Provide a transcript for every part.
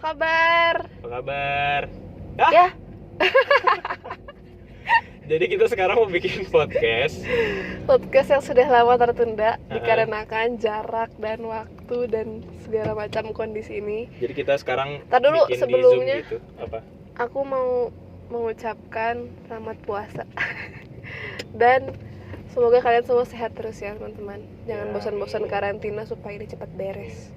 kabar? Apa kabar? Ya. Jadi kita sekarang mau bikin podcast Podcast yang sudah lama tertunda dikarenakan jarak dan waktu dan segala macam kondisi ini. Jadi kita sekarang Ntar dulu, bikin sebelumnya. di Zoom gitu. Apa? Aku mau mengucapkan selamat puasa. Dan semoga kalian semua sehat terus ya teman-teman. Jangan Ya, bosan-bosan amin. karantina supaya ini cepat beres.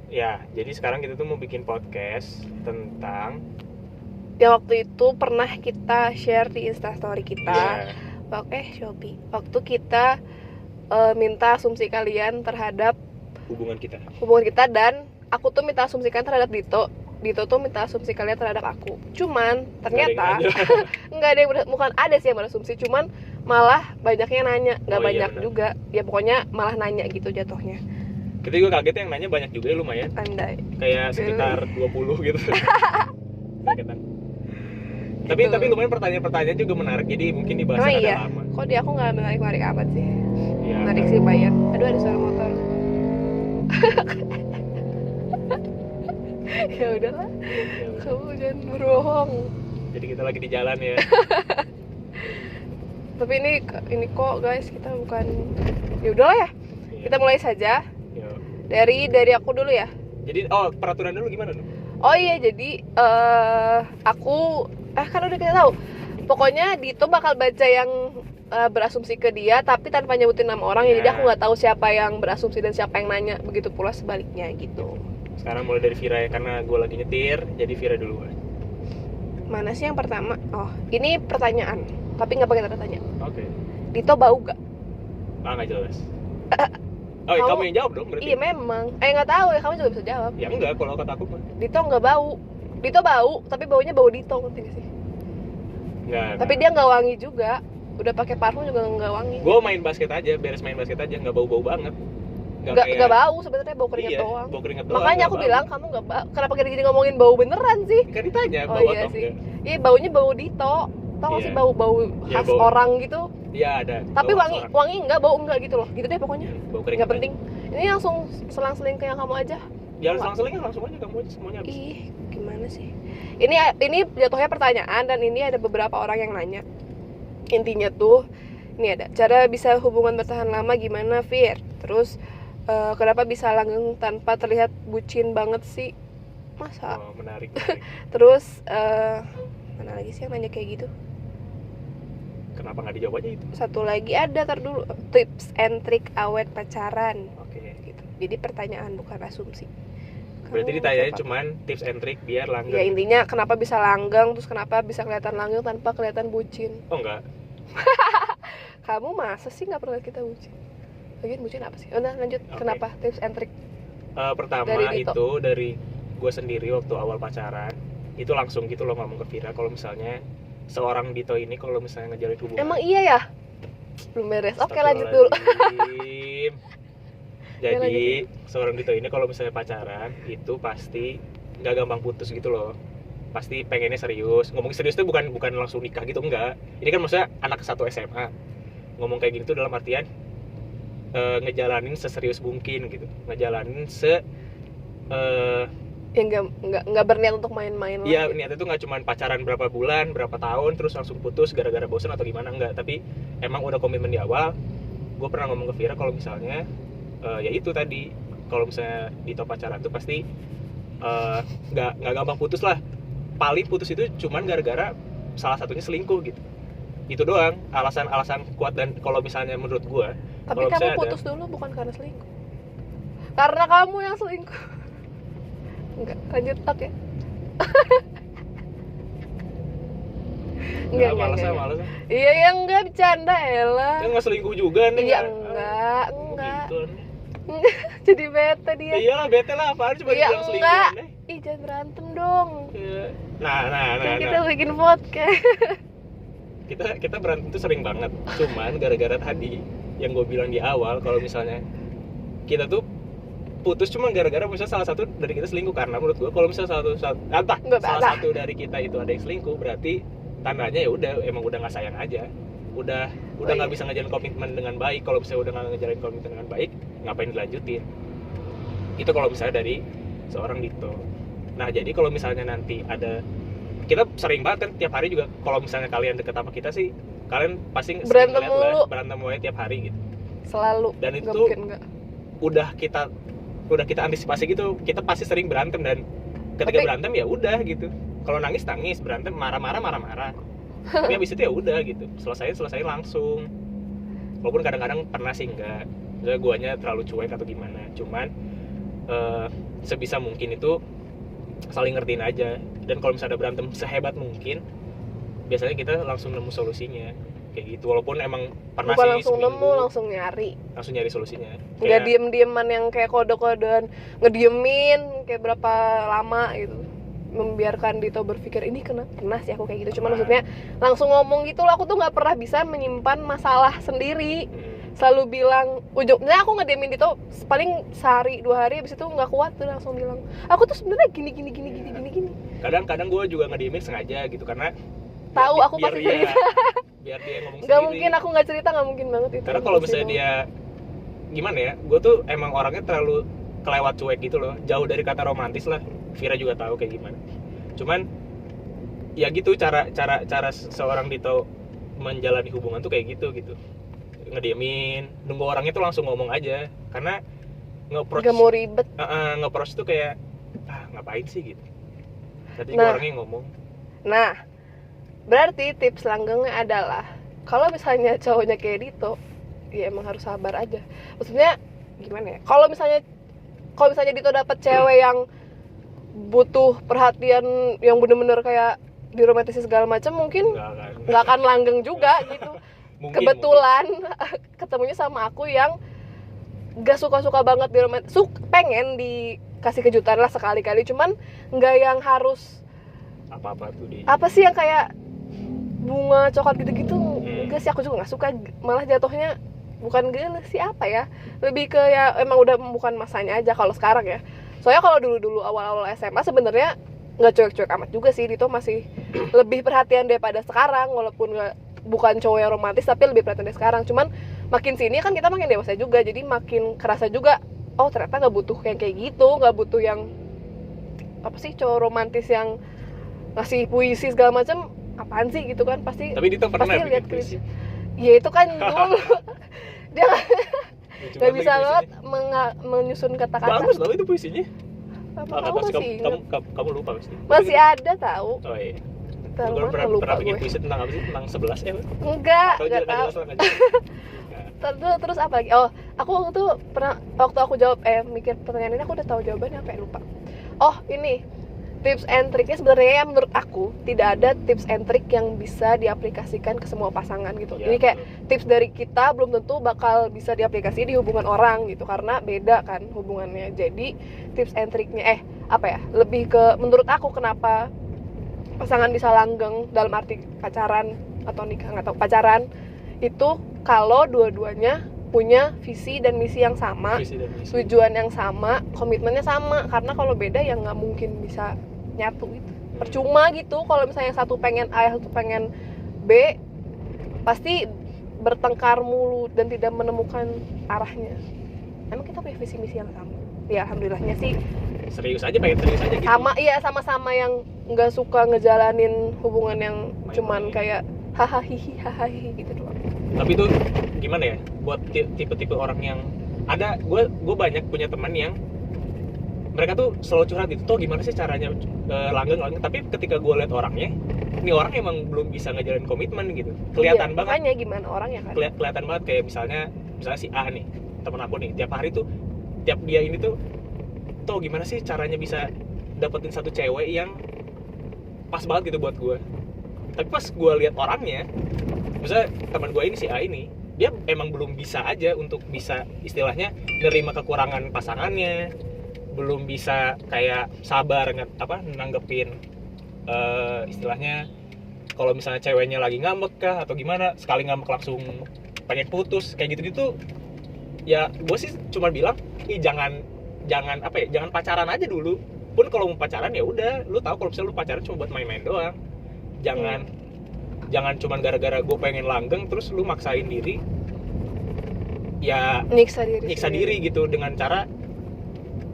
Ya, jadi sekarang kita tuh mau bikin podcast tentang Yang waktu itu pernah kita share di Instastory kita. Shopee, Waktu kita minta asumsi kalian terhadap hubungan kita. dan aku tuh minta asumsikan terhadap Dito tuh minta asumsi kalian terhadap aku. Cuman ternyata nggak ada yang bukan ada sih yang berasumsi, cuman malah banyaknya nanya, nggak Oh, iya, banyak benar. juga. Ya pokoknya malah nanya gitu jatuhnya. Kita juga kaget yang nanya banyak juga ya, lumayan. Andai. Kayak sekitar 20 gitu. Kagetan. Tapi Gitu. lumayan pertanyaan-pertanyaan juga menarik. Jadi mungkin dibahas Emang ada iya? lama. Kok di aku nggak menarik amat sih? Ya. Menarik sih bayar. Aduh ada suara motor. Ya udahlah, Ya udah. kamu jangan berbohong. Jadi kita lagi di jalan ya. Tapi ini kok guys, kita bukan. Ya udahlah ya. Kita mulai saja Ya. dari aku dulu ya. Jadi peraturan dulu gimana tuh? Oh iya, jadi aku kan udah kita tahu. Pokoknya Dito bakal baca yang berasumsi ke dia tapi tanpa nyebutin nama orang ya. Jadi Ya. aku nggak tahu siapa yang berasumsi dan siapa yang nanya. Begitu pula sebaliknya gitu. Sekarang mulai dari Vira ya, karena gue lagi nyetir, jadi Vira duluan. Mana sih yang pertama? Oh, ini pertanyaan, tapi nggak pakai tanda tanya. Oke. Dito bau gak? Nggak jelas. Oh, Kamu- kamu yang jawab dong berarti. Iya memang. Nggak tahu ya, kamu juga bisa jawab. Ya enggak, kalau kata aku mah. Dito nggak bau. Dito bau, tapi baunya bau Dito, ngerti gak sih? Enggak. Tapi dia nggak wangi juga. Udah pakai parfum juga nggak wangi. Gue main basket aja, beres main basket aja, nggak bau-bau banget. Nggak bau sebenarnya, bau keringet Iya, doang. bau keringet doang. Makanya aku nggak bilang kamu nggak bau. Kenapa kita jadi ngomongin bau beneran sih? bau. Kan ditanya Oh bau iya atau sih. enggak. Iya, baunya bau Dito. Tau nggak Iya. sih bau-bau Iya, khas bau. orang gitu. Iya ada. Tapi bau wangi seorang. wangi enggak, bau enggak gitu loh. Gitu deh pokoknya. Bau keringet. Nggak penting. Ini langsung selang-seling ke yang kamu aja. Ya selang-seling langsung aja kamu aja semuanya habis. Ih, gimana sih? Ini jatuhnya pertanyaan dan ini ada beberapa orang yang nanya. Intinya tuh, ini ada cara bisa hubungan bertahan lama gimana, Fir? Terus kenapa bisa langgeng tanpa terlihat bucin banget sih? Masa? Oh, menarik. Terus mana lagi sih yang nanya kayak gitu? Kenapa nggak dijawab aja itu? Satu lagi ada, tar dulu, tips and trick awet pacaran Oke. gitu. Jadi pertanyaan bukan asumsi. Berarti Kamu ditanya apa? cuman tips and trick biar langgeng. Ya intinya kenapa bisa langgeng, terus kenapa bisa kelihatan langgeng tanpa kelihatan bucin. Oh enggak. Kamu masa sih nggak pernah kita bucin? Lagian bucin apa sih? Udah lanjut. Oke. Kenapa tips and trick? Pertama Dari Dito. itu dari gue sendiri waktu awal pacaran itu langsung gitu loh ngomong ke Vira kalau misalnya seorang Dito ini kalau misalnya ngejalin hubungan. Emang iya ya? Belum beres. Oke, lanjut dulu. Astagfirullahaladzim. Ya, Jadi seorang Dito ini kalau misalnya pacaran itu pasti nggak gampang putus gitu loh. Pasti pengennya serius. Ngomong serius tuh bukan langsung nikah gitu, enggak. Ini kan maksudnya anak satu SMA. Ngomong kayak gini tuh dalam artian ngejalanin seserius mungkin gitu. Ngejalanin Ya nggak berniat untuk main-main iya, lagi. niatnya tuh nggak cuma pacaran berapa bulan, berapa tahun, terus langsung putus gara-gara bosan atau gimana, enggak. Tapi emang udah komitmen di awal. Gue pernah ngomong ke Vira kalau misalnya ya itu tadi, kalau misalnya di top pacaran tuh pasti nggak gampang putus lah. Paling putus itu cuman gara-gara salah satunya selingkuh gitu. Itu doang alasan kuat. Dan kalau misalnya menurut gue, Tapi kalau kamu misalnya putus dulu bukan karena selingkuh. Karena kamu yang selingkuh. Enggak, lanjut tak ya. nggak malas. Iya, yang enggak bercanda Ella. Kan nggak selingkuh juga nih. Iya, nggak? enggak. Gitu. Jadi bete dia. Ya iyalah, bete lah, apaan cuma Iya, bilang selingkuh enggak. nih. Ih, jangan berantem dong. Iya. Nah. Kan kita bikin podcast. Kita berantem tuh sering banget. Cuman gara-gara tadi yang gue bilang di awal, kalau misalnya kita tuh putus cuma gara-gara misalnya salah satu dari kita selingkuh. Karena menurut gue kalau misalnya salah satu dari kita itu ada yang selingkuh, berarti tandanya ya udah emang udah nggak sayang aja. Udah nggak bisa ngejalin komitmen dengan baik. Kalau misalnya udah nggak ngejalin komitmen dengan baik, ngapain dilanjutin? Itu kalau misalnya dari seorang Dito. Nah jadi kalau misalnya nanti ada, kita sering banget kan tiap hari juga, kalau misalnya kalian deket sama kita sih, kalian pasti sering Berantem ngeliat lah, mulu. berantem mulai tiap hari gitu. Selalu. Dan Nggak itu mungkin nggak. udah kita antisipasi gitu, kita pasti sering berantem, dan ketika Tapi- berantem ya udah gitu. Kalau nangis berantem marah-marah. Tapi habis itu ya udah gitu, selesai langsung. Walaupun kadang-kadang pernah sih enggak, misalnya guanya terlalu cuek atau gimana, cuman sebisa mungkin itu saling ngertiin aja. Dan kalau misalnya ada berantem sehebat mungkin, biasanya kita langsung nemu solusinya kayak gitu. Walaupun emang pernah Bukan sih langsung seminggu nemu, langsung nyari. langsung nyari solusinya. Nggak Kayak, diem-dieman yang kayak kode-kodean, ngediemin kayak berapa lama gitu, membiarkan Dito berpikir ini pernah sih aku kayak gitu. Cuma maksudnya langsung ngomong gitu loh. Aku tuh nggak pernah bisa menyimpan masalah sendiri. Selalu bilang ujungnya aku ngediemin Dito paling sehari 2 hari, habis itu nggak kuat tuh langsung bilang aku tuh sebenarnya gini. kadang gue juga ngediemin sengaja gitu, karena Tahu aku biar pasti dia, cerita. biar dia ngomong Nggak sendiri. mungkin aku nggak cerita, nggak mungkin banget itu. Karena kalau misalnya dia gimana ya, gue tuh emang orangnya terlalu kelewat cuek gitu loh, jauh dari kata romantis lah. Vira juga tahu kayak gimana. Cuman ya gitu, cara seorang Dito menjalani hubungan tuh kayak gitu, ngediemin, nunggu orangnya tuh langsung ngomong aja. Karena nge-approach, nggak mau ribet. nge-approach tuh kayak ngapain sih gitu. Tadi Nah. orangnya ngomong. Nah, berarti tips langgengnya adalah kalau misalnya cowoknya kayak Dito, ya emang harus sabar aja. Maksudnya gimana ya? Kalau misalnya Dito dapet cewek yang butuh perhatian yang bener-bener kayak diromantisi segala macam, mungkin nggak akan langgeng juga gitu. Mungkin, Kebetulan ketemunya sama aku yang gak suka banget diromantis, pengen dikasih kejutan lah sekali-kali, cuman nggak yang harus apa tuh dia. apa sih yang kayak bunga coklat gitu-gitu. Enggak sih, aku juga nggak suka, malah jatuhnya bukan gini sih, apa ya, lebih ke ya emang udah bukan masanya aja kalau sekarang ya. Soalnya kalau dulu awal-awal SMA sebenarnya nggak cuek-cuek amat juga sih, Dito masih lebih perhatian daripada sekarang, walaupun bukan cowok yang romantis tapi lebih perhatian dari sekarang. Cuman makin sini kan kita makin dewasa juga, jadi makin kerasa juga, oh ternyata nggak butuh yang kayak gitu, nggak butuh yang apa sih cowok romantis yang ngasih puisi segala macam, apaan sih gitu kan. Pasti Tapi Dito pernah pasti lihat bikin puisi. ya itu kan dulu dia Cuma nggak bisa lagi banget puisinya. menyusun kata-kata. Bagus tau itu puisinya. Apa Pasti masih ingat? kamu lupa pasti. Masih ada tahu. Oh iya. Tahu Gue mana lupa pernah bikin gue. puisi tentang apa sih? Tentang 11 ya? Enggak Atau tahu. jelas lah, nggak jelas. Terus apa lagi? Oh, aku waktu itu pernah, waktu aku jawab mikir pertanyaan ini aku udah tahu jawabannya, apa ya, lupa. Oh, ini tips and triknya sebenarnya menurut aku tidak ada tips and trick yang bisa diaplikasikan ke semua pasangan gitu. Ya, Jadi kayak betul. tips dari kita belum tentu bakal bisa diaplikasi di hubungan orang gitu, karena beda kan hubungannya. Jadi tips and triknya apa ya, lebih ke menurut aku kenapa pasangan bisa langgeng dalam arti pacaran atau nikah, nggak tahu, pacaran itu kalau dua-duanya punya visi dan misi yang sama, Visi dan misi. tujuan yang sama, komitmennya sama. Karena kalau beda ya nggak mungkin bisa nyatu gitu, percuma gitu. Kalau misalnya yang satu pengen A, yang satu pengen B, pasti bertengkar mulu dan tidak menemukan arahnya. Emang kita punya visi misi yang sama? Ya alhamdulillahnya sih Serius aja, pengen serius aja gitu. sama. Iya, sama-sama yang nggak suka ngejalanin hubungan yang Main-main. cuman kayak hahaha gitu doang. Tapi itu gimana ya, buat tipe-tipe orang yang ada, gue banyak punya teman yang mereka tuh selalu curhat gitu, tuh gimana sih caranya langgeng, tapi ketika gue lihat orangnya, ini orang emang belum bisa ngejalanin komitmen gitu, kelihatan Iya, banget. makanya gimana orangnya kan. Kelihatan banget, kayak misalnya si A nih, temen aku nih, tiap hari tuh, tiap dia ini tuh gimana sih caranya bisa dapetin satu cewek yang pas banget gitu buat gue. Tapi pas gue lihat orangnya, misalnya teman gue ini, si A ini, dia emang belum bisa aja untuk bisa istilahnya nerima kekurangan pasangannya, belum bisa kayak sabar nanggepin istilahnya kalau misalnya ceweknya lagi ngambek kah atau gimana, sekali ngambek langsung pengen putus kayak gitu ya. Gue sih cuma bilang, jangan pacaran aja dulu. Pun kalau mau pacaran ya udah, lu tahu kalau misalnya lu pacaran cuma buat main-main doang. Jangan cuman gara-gara gue pengen langgeng terus lu maksain diri, ya Nyiksa diri gitu dengan cara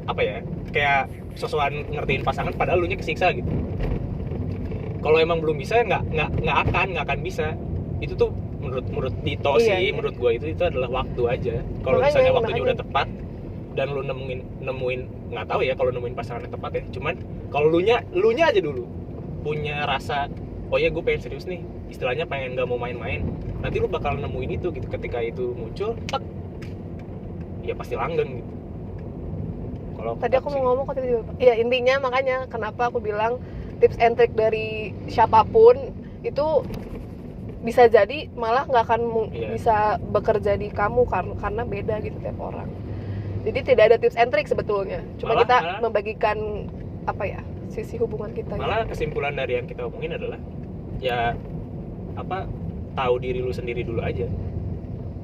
apa ya, kayak sosokan ngertiin pasangan padahal lu nya kesiksa gitu. Kalau emang belum bisa nggak akan bisa. Itu tuh menurut Dito sih, menurut gue itu adalah waktu aja. Kalau misalnya waktunya udah tepat dan lu nemuin nggak tahu ya kalau nemuin pasangan yang tepat ya. Cuman kalau lu nya aja dulu punya rasa, oh ya gue pengen serius nih, istilahnya pengen nggak mau main-main, nanti lu bakal nemuin itu gitu. Ketika itu muncul, ya pasti langgeng gitu. Kalau tadi aku mau ngomong kok tiba-tiba. Ya intinya makanya kenapa aku bilang tips and trick dari siapapun itu bisa jadi malah nggak akan bisa bekerja di kamu karena beda gitu tiap orang. Jadi tidak ada tips and trick sebetulnya. Cuma malah, kita membagikan apa ya, sisi hubungan kita. Malah gitu. Kesimpulan dari yang kita omongin adalah ya tahu diri lu sendiri dulu aja.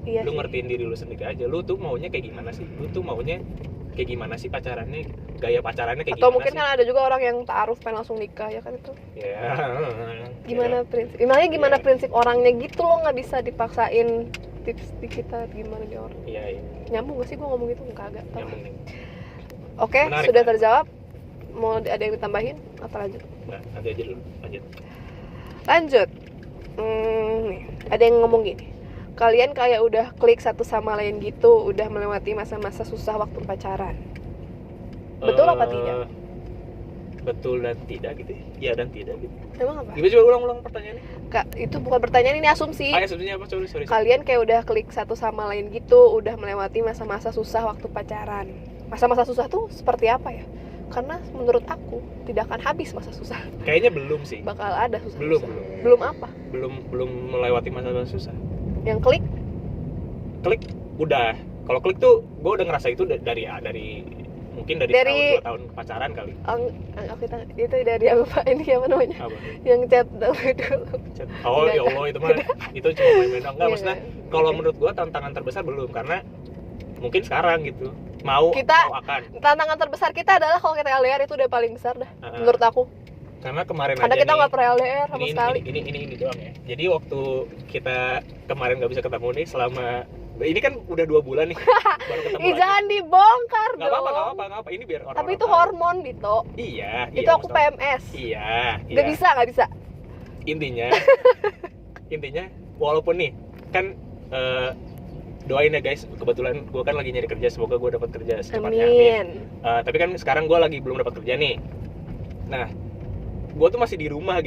Iya lu sih. Ngertiin diri lu sendiri aja. Lu tuh maunya kayak gimana sih? Lu tuh maunya kayak gimana sih pacarannya, gaya pacarannya kayak atau gimana mungkin sih? Kan ada juga orang yang ta'aruf pengen langsung nikah ya kan itu gimana prinsip gimana prinsip orangnya gitu loh, nggak bisa dipaksain tips di kita gimana di orang. Nyambung gak sih gue ngomong gitu? Kagak tahu. Oke, sudah terjawab. Mau ada yang ditambahin atau lanjut? Nah, nanti aja dulu lanjut. Nih, ada yang ngomong gini, kalian kayak udah klik satu sama lain gitu, udah melewati masa-masa susah waktu pacaran. Betul apa tidak? Betul dan tidak gitu. Iya dan tidak gitu. Emang apa? Gimana coba ulang pertanyaannya? Kak, itu bukan pertanyaan, ini asumsi. Asumsinya apa? Sorry. Kalian kayak udah klik satu sama lain gitu, udah melewati masa-masa susah waktu pacaran. Masa-masa susah tuh seperti apa ya? Karena menurut aku tidak akan habis masa susah. Kayaknya belum sih. Bakal ada susah. Belum Apa? Belum melewati masa-masa susah. Yang klik udah. Kalau klik tuh gue udah ngerasa itu dari mungkin dari tahun 2 tahun pacaran kali. Itu dari apa ini apa namanya? Apa? Yang chat dulu. Oh ya Allah, itu mah itu cuma main-main doang. Enggak, maksudnya kalau menurut gue tantangan terbesar belum, karena mungkin sekarang gitu mau akan. Tantangan terbesar kita adalah kalau kita LDR itu udah paling besar dah menurut aku. Karena kemarin karena aja kita nggak pernah LDR sama sekali. Ini doang ya. Jadi waktu kita kemarin nggak bisa ketemu nih selama ini kan udah 2 bulan nih baru ketemu. Jangan dibongkar dong. Nggak apa-apa. Ini biar orang. Tapi itu hormon Dito. Iya. Itu aku PMS. Iya. Nggak bisa. Intinya walaupun nih kan doain ya guys, kebetulan gue kan lagi nyari kerja, semoga gue dapat kerja secepatnya. Amin. Tapi kan sekarang gue lagi belum dapat kerja nih. Nah, gue tuh masih di rumah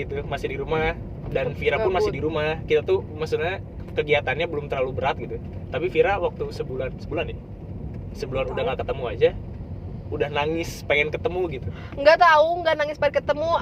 dan Vira pun masih di rumah. Kita tuh maksudnya kegiatannya belum terlalu berat gitu. Tapi Vira waktu sebulan udah nggak ketemu aja, udah nangis pengen ketemu gitu. Nggak nangis pengen ketemu.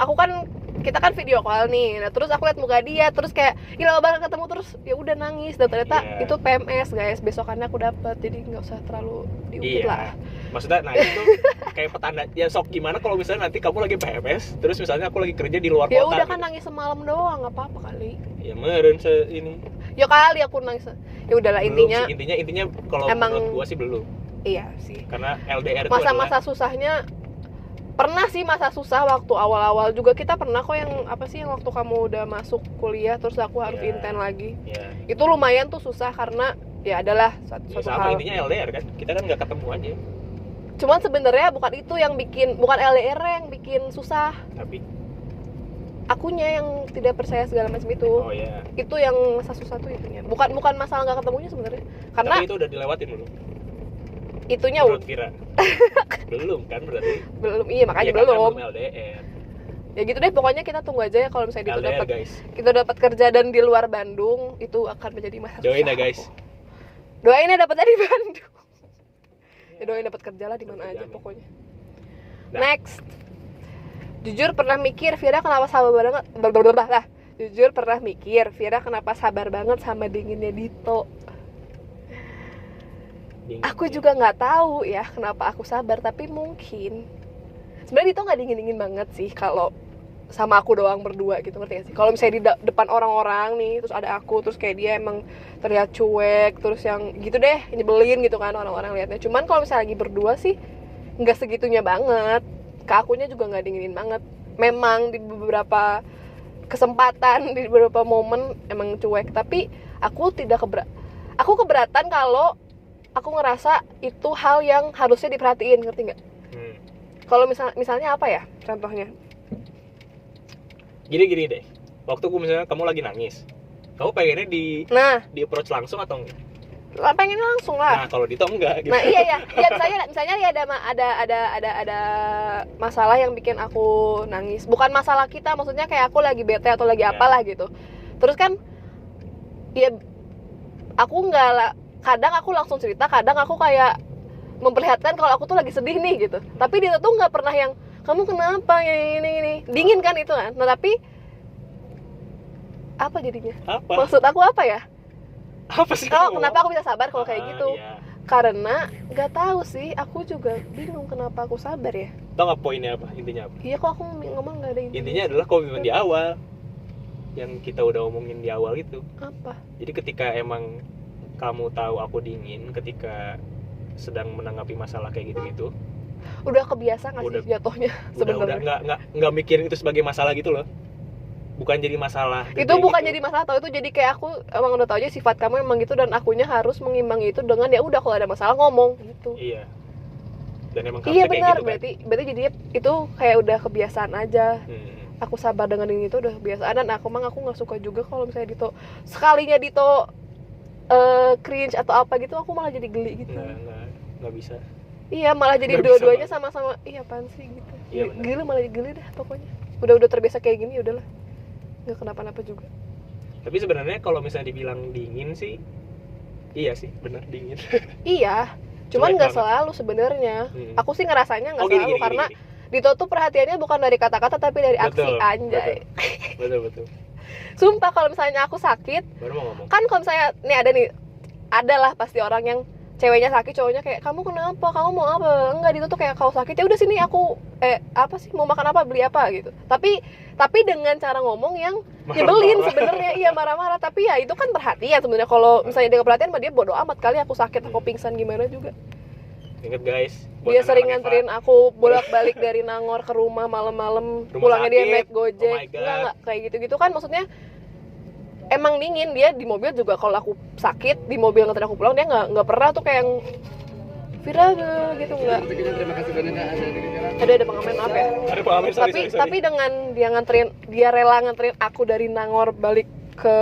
Kita kan video call nih. Nah, terus aku lihat muka dia, terus kayak lama banget ketemu, terus ya udah nangis. Dan ternyata itu PMS guys. Besokannya aku dapet, jadi nggak usah terlalu diungkit lah. Maksudnya nangis tuh kayak petanda. Ya sok gimana kalau misalnya nanti kamu lagi PMS, terus misalnya aku lagi kerja di luar kota. Ya udah kan gitu. Nangis semalam doang, nggak apa-apa kali. Ya meren ini. Ya kali aku nangis. Ya udahlah, intinya kalau menurut gua sih belum. Iya sih. Karena LDR masa-masa susahnya pernah sih, masa susah waktu awal-awal juga kita pernah kok, yang apa sih, yang waktu kamu udah masuk kuliah terus aku harus intern lagi. Itu lumayan tuh susah karena ya adalah suatu sama hal. Intinya LDR kan, kita kan nggak ketemu aja. Cuman sebenarnya bukan itu yang bukan LDR yang bikin susah. Tapi akunya yang tidak percaya segala macam itu. Oh iya. Itu yang masa susah tuh itunya. Bukan masalah nggak ketemunya sebenarnya. Karena tapi itu udah dilewatin belum? Itunya menurut Vira. Belum kan berarti? Belum, iya makanya belum LDR. Ya gitu deh, pokoknya kita tunggu aja ya kalau misalnya kita dapat kerja dan di luar Bandung, itu akan menjadi masalah. Join ya guys. Doain ya dapatnya di Bandung. Ya doain dapat kerja lah di mana aja pokoknya. Next. Jujur pernah mikir Vira kenapa sabar banget. Jujur pernah mikir Vira kenapa sabar banget sama dinginnya Dito. Aku juga nggak tahu ya kenapa aku sabar, tapi mungkin sebenarnya Dito nggak dingin banget sih kalau sama aku doang berdua gitu, ngerti gak sih? Kalau misalnya di depan orang-orang nih, terus ada aku, terus kayak dia emang terlihat cuek, terus yang gitu deh, nyebelin gitu kan orang-orang liatnya. Cuman kalau misalnya lagi berdua sih nggak segitunya banget, ke akunya juga nggak dinginin banget. Memang di beberapa kesempatan, di beberapa momen emang cuek, tapi aku keberatan kalau aku ngerasa itu hal yang harusnya diperhatiin, ngerti nggak? Kalau misalnya apa ya contohnya? Gini deh, waktu misalnya kamu lagi nangis, kamu pengennya di approach langsung atau enggak? Pengen langsung lah. Nah kalau Dito enggak gitu. Nah iya misalnya ya ada masalah yang bikin aku nangis, bukan masalah kita, maksudnya kayak aku lagi bete atau lagi apalah gitu. Terus kan ya aku kadang aku langsung cerita, kadang aku kayak memperlihatkan kalau aku tuh lagi sedih nih gitu. Tapi dia tuh nggak pernah yang kamu kenapa ya ini dingin kan itu kan. Nah tapi apa jadinya? Apa? Maksud aku apa ya? Apa sih? Kenapa aku bisa sabar kalau kayak gitu? Iya. Karena nggak tahu sih, aku juga bingung kenapa aku sabar ya. Tahu nggak poinnya apa? Intinya apa? Iya kok aku ngomong nggak ada Intinya adalah komitmen di awal yang kita udah omongin di awal itu. Apa? Jadi ketika emang kamu tahu aku dingin ketika sedang menanggapi masalah kayak gitu-gitu, udah kebiasa nggak sih jatuhnya sebenarnya? Udah nggak mikirin itu sebagai masalah gitu loh. Bukan jadi masalah. Itu bukan jadi masalah, tau, itu jadi kayak aku emang udah tau aja sifat kamu emang gitu, dan akunya harus mengimbangi itu dengan ya udah kalau ada masalah ngomong gitu. Iya. Dan emang Iya benar, kayak gitu, berarti jadi itu kayak udah kebiasaan aja. kan? Aku sabar dengan ini tuh udah kebiasaan, dan aku nggak suka juga kalau misalnya Dito sekalinya Dito cringe atau apa gitu, aku malah jadi geli gitu. Nggak bisa. Iya, malah jadi Nggak dua-duanya bisa, sama-sama iya apaan sih gitu. Iya, benar. Geli, malah geli dah pokoknya. Udah terbiasa kayak gini, udahlah. Nggak kenapa-napa juga. Tapi sebenarnya kalau misalnya dibilang dingin sih, iya sih benar dingin. Iya, cuman Cuek nggak banget. selalu sebenarnya. Aku sih ngerasanya nggak Gini, selalu karena Dito tuh perhatiannya bukan dari kata-kata tapi dari aksi. Betul, anjay. betul. Sumpah kalau misalnya aku sakit, Baru mau ngomong. kan kalau misalnya adalah pasti orang yang ceweknya sakit, cowoknya kayak kamu kenapa, kamu mau apa, enggak, Dito tuh kayak kalau sakit ya udah sini aku apa sih, mau makan apa, beli apa gitu. Tapi dengan cara ngomong yang nyebelin sebenarnya. Iya, marah-marah, tapi ya itu kan perhatian sebenarnya. Kalau misalnya dia perhatian mah dia bodo amat, kali aku sakit, aku pingsan gimana juga. Ingat guys, Dia sering nganterin aku bolak-balik dari Nangor ke rumah malam-malam, pulangnya dia naik Gojek. Enggak kayak gitu-gitu kan, maksudnya emang dingin. Dia di mobil juga kalau aku sakit, di mobil nganterin aku pulang, dia nggak pernah tuh kayak yang Vira gitu, nggak. Terima kasih banyak ada di jalan. Ada pengamen, maaf ya. Ada pengamen, sorry. Tapi dengan dia rela nganterin aku dari Nangor balik ke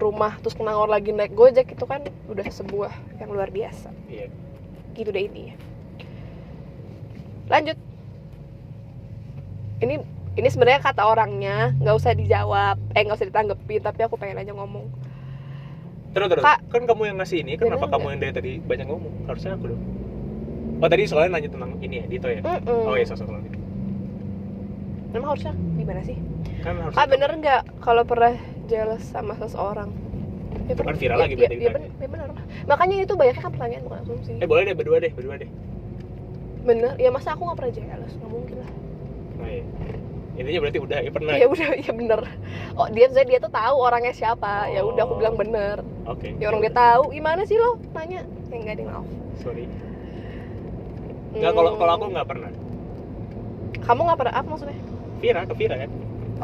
rumah, terus ke Nangor lagi naik Gojek, itu kan udah sebuah yang luar biasa. Iya. Gitu deh intinya. Lanjut. Ini sebenarnya kata orangnya, nggak usah dijawab, nggak usah ditanggepin, tapi aku pengen aja ngomong. Terus. Kak, Kan kamu yang ngasih ini, kenapa bener kamu yang dari tadi banyak ngomong? Harusnya aku dong. Oh tadi soalnya nanya tentang ini ya, Dito ya? Oh iya, sosok lagi. Emang harusnya gimana sih? Kan harusnya Bener nggak kalau pernah jealous sama seseorang? Ya, Kan viral lagi berarti ya, ditanya. bener. Makanya itu banyaknya kan pertanyaan, bukan asumsi. Boleh deh, berdua deh. Bener, ya masa aku nggak pernah jealous, nggak mungkin lah. Nah iya. Intinya berarti udah, ya pernah. Ya udah, ya bener. Oh dia tuh tahu orangnya siapa. Ya udah, aku bilang bener. Oke. Ya orang dia tahu, gimana sih lo nanya? Ya nggak ada, maaf. Sorry. Nggak, kalau aku nggak pernah. Kamu nggak pernah apa maksudnya? Ke Vira kan?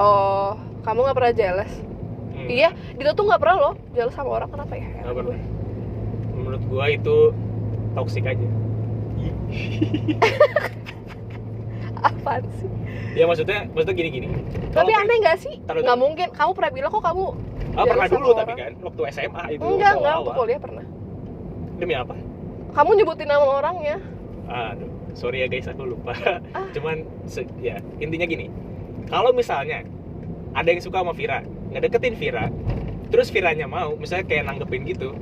Oh, kamu nggak pernah jealous? Iya, Dito tuh nggak pernah loh jealous sama orang, kenapa ya? Nggak pernah. Menurut gua itu toksik aja. Apaan sih? Ya maksudnya gini. Tapi aneh nggak sih? Taruh Nggak dulu. mungkin. Kamu pernah bilang kok kamu jealous Pernah sama dulu tapi orang. kan waktu SMA itu. Enggak, waktu awal-awal. kuliah pernah. Demi apa? Kamu nyebutin nama orangnya. Aduh, sorry ya guys, aku lupa. Cuman ya intinya gini. Kalau misalnya ada yang suka sama Vira, ngedeketin Vira, terus Viranya mau, misalnya kayak nanggepin gitu,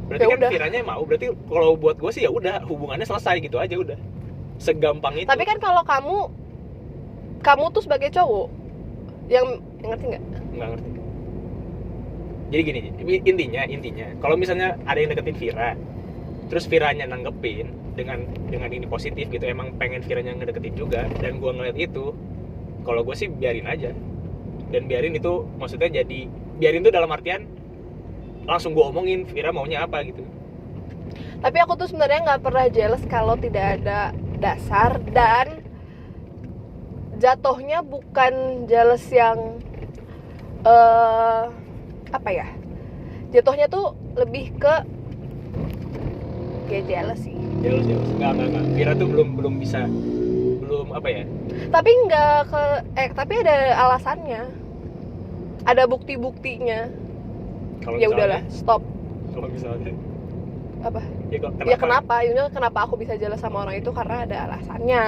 berarti Ya kan udah. Viranya mau. Berarti kalau buat gue sih ya udah, hubungannya selesai gitu aja udah. Segampang itu. Tapi kan kalau kamu tuh sebagai cowok yang ngerti nggak? Nggak ngerti. Jadi gini, intinya kalau misalnya ada yang deketin Vira, terus Viranya nanggepin dengan ini positif gitu, emang pengen Viranya ngedeketin juga, dan gue ngeliat itu, kalau gue sih biarin aja. Dan biarin itu maksudnya biarin tuh dalam artian langsung gue omongin Vira maunya apa gitu. Tapi aku tuh sebenarnya nggak pernah jealous kalau tidak ada dasar, dan jatuhnya bukan jealous yang apa ya? Jatuhnya tuh lebih ke kayak jealous sih. Jealous. Enggak. Vira tuh belum belum apa ya, Tapi nggak tapi ada alasannya, ada bukti-buktinya. kalau Ya misalnya- udahlah, stop. kalau misalnya Apa? ya kok Ya kenapa? Ini kenapa aku bisa jelas sama orang itu karena ada alasannya.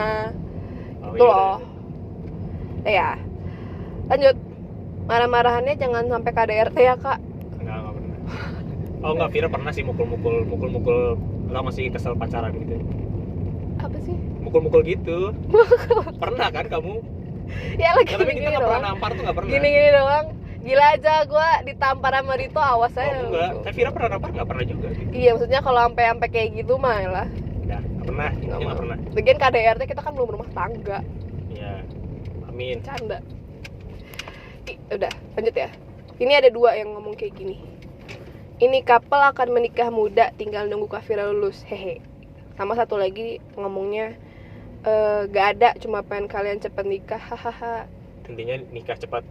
Oh, Itu iya, loh. Ya. Lanjut. Marah-marahannya jangan sampai KDRT ya, Kak. enggak pernah. Oh enggak, Vira pernah sih mukul lo masih kesel pacaran gitu, Apa sih? mukul gitu. Pernah kan kamu? Ya lagi Ya, tapi kita gini nggak pernah doang. nampar tuh nggak pernah. Gini doang. Gila aja gue ditampar sama Rito, awas Oh aja. enggak, tapi Vira pernah nampar nggak pernah juga gitu. Iya, maksudnya kalau sampai kayak gitu mah lah. Nggak pernah, intinya nggak pernah. Lagian KDRT kita kan belum rumah tangga. Ya, amin. Canda. Udah, lanjut ya. Ini ada 2 yang ngomong kayak gini. Ini couple akan menikah muda, tinggal nunggu Kak Vira lulus. Hehe. Sama satu lagi ngomongnya gak ada, cuma pengen kalian cepet nikah. Hahaha. Intinya nikah cepat.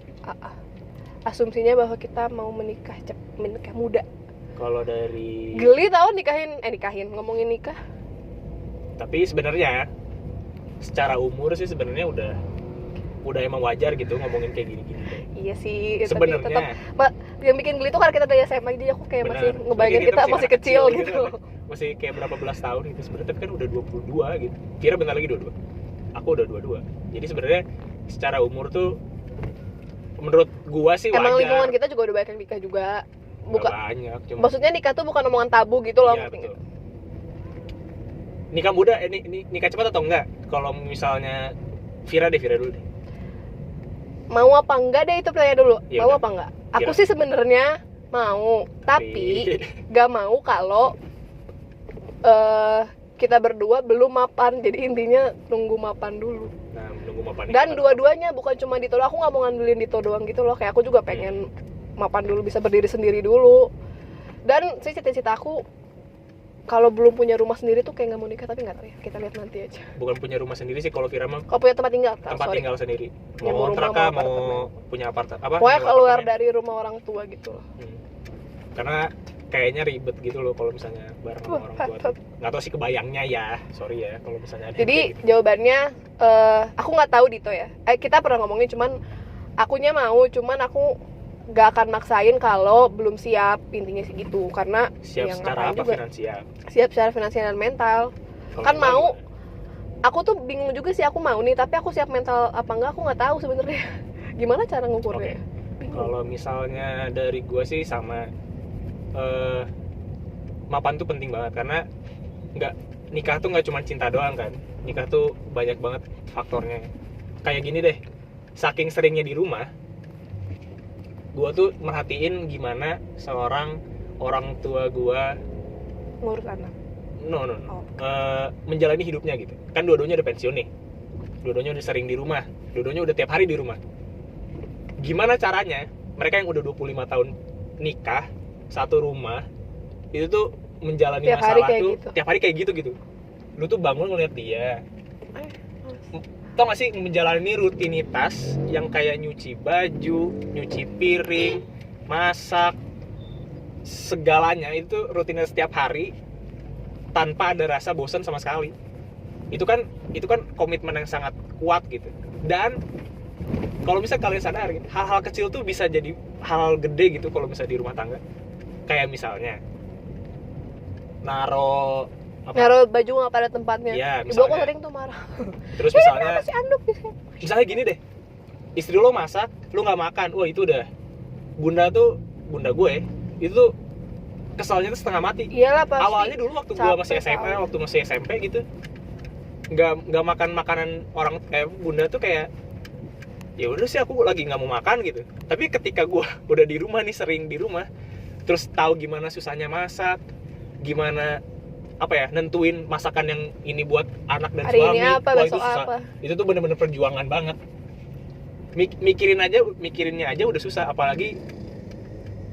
Asumsinya bahwa kita mau menikah muda. Kalau dari Geli tau nikahin ngomongin nikah. tapi sebenarnya secara umur sih sebenarnya udah emang wajar gitu ngomongin kayak gini-gini. Iya sih, tapi Sebenarnya tetap yang bikin geli itu karena kita dari SMA, jadi aku kayak masih benar. ngebayangin Lagi kita masih anak kecil gitu. Masih kayak berapa belas tahun gitu sebenarnya, tapi kan udah 22 gitu. Vira bentar lagi 22. Aku udah 22. Jadi sebenarnya secara umur tuh menurut gua sih wajar. Emang lingkungan kita juga udah banyak yang nikah juga. Nggak Bukan, banyak, cuma maksudnya nikah tuh bukan omongan tabu gitu loh. iya, ngerti betul. nggak? Nikah muda, ini nikah cepat atau enggak? Kalau misalnya Vira dulu deh. Mau apa enggak deh, itu pertanyaan dulu. Ya Mau udah. apa enggak? Aku Kira. sih sebenarnya mau, tapi gak mau kalau kita berdua belum mapan. Jadi intinya nunggu mapan dulu. nah, menunggu mapan Dan nikah. dua-duanya, bukan cuma Dito. Aku nggak mau ngandelin Dito doang gitu loh. Kayak aku juga pengen mapan dulu, bisa berdiri sendiri dulu. Dan sih cita-cita aku kalau belum punya rumah sendiri tuh kayak nggak mau nikah, tapi nggak tahu ya. Kita lihat nanti aja. Bukan punya rumah sendiri sih kalau Vira mah, Kalau punya tempat tinggal, tempat tinggal sendiri. Ya, Mau mau kontrak rumah, kah, mau mau punya apartemen apa? Pokoknya nyewa keluar apartemen. dari rumah orang tua gitu loh. Karena kayaknya ribet gitu loh kalau misalnya bareng sama orang tua tuh. Nggak tahu sih kebayangnya ya, sorry ya kalau misalnya ada Jadi yang kayak gitu. jawabannya aku nggak tahu Dito ya. Kita pernah ngomongin, cuman akunya mau, cuman aku nggak akan maksain kalau belum siap, intinya sih gitu. Karena siap ya secara ngapain apa juga. finansial. Siap secara finansial dan mental. Kalau Kan mental mau. gimana? Aku tuh bingung juga sih, aku mau nih, tapi aku siap mental apa enggak aku nggak tahu sebenarnya. Gimana cara ngukurnya? Bingung. Kalau misalnya dari gua sih sama mapan tuh penting banget, karena nikah tuh nggak cuma cinta doang kan. Nikah tuh banyak banget faktornya. Kayak gini deh, saking seringnya di rumah, gua tuh merhatiin gimana seorang orang tua gua Ngurus anak. no. Oh. Menjalani hidupnya gitu. Kan dua-duanya udah pensiun nih. Dua-duanya udah sering di rumah. Dua-duanya udah tiap hari di rumah. Gimana caranya mereka yang udah 25 tahun nikah satu rumah itu tuh menjalani Tiap hari masalah kayak tuh gitu. tiap hari kayak gitu. Lu tuh bangun ngeliat dia. Males. Tau gak sih, menjalani rutinitas yang kayak nyuci baju, nyuci piring, masak, segalanya itu rutinitas setiap hari tanpa ada rasa bosan sama sekali. Itu kan komitmen yang sangat kuat gitu. Dan kalau misalnya kalian sadar, hal-hal kecil tuh bisa jadi hal gede gitu kalau misalnya di rumah tangga. Kayak misalnya naruh Naruh baju nggak pada tempatnya. Iya, Ibu aku misalnya. sering tuh marah. terus misalnya Masih anduk gitu. misalnya gini deh, istri lo masak, lo nggak makan, wah itu udah bunda gue itu tuh kesalnya tuh setengah mati. Iyalah pasti. Awalnya dulu waktu gue capek masih SMA, tau. waktu masih SMP gitu, nggak makan makanan orang kayak bunda tuh kayak ya udah sih aku lagi nggak mau makan gitu. Tapi ketika gue udah di rumah nih, sering di rumah, terus tahu gimana susahnya masak, gimana apa ya, nentuin masakan yang ini buat anak dan Hari suami, ini apa, wah, besok itu susah. apa. Itu tuh bener-bener perjuangan banget. Mikirinnya aja udah susah, apalagi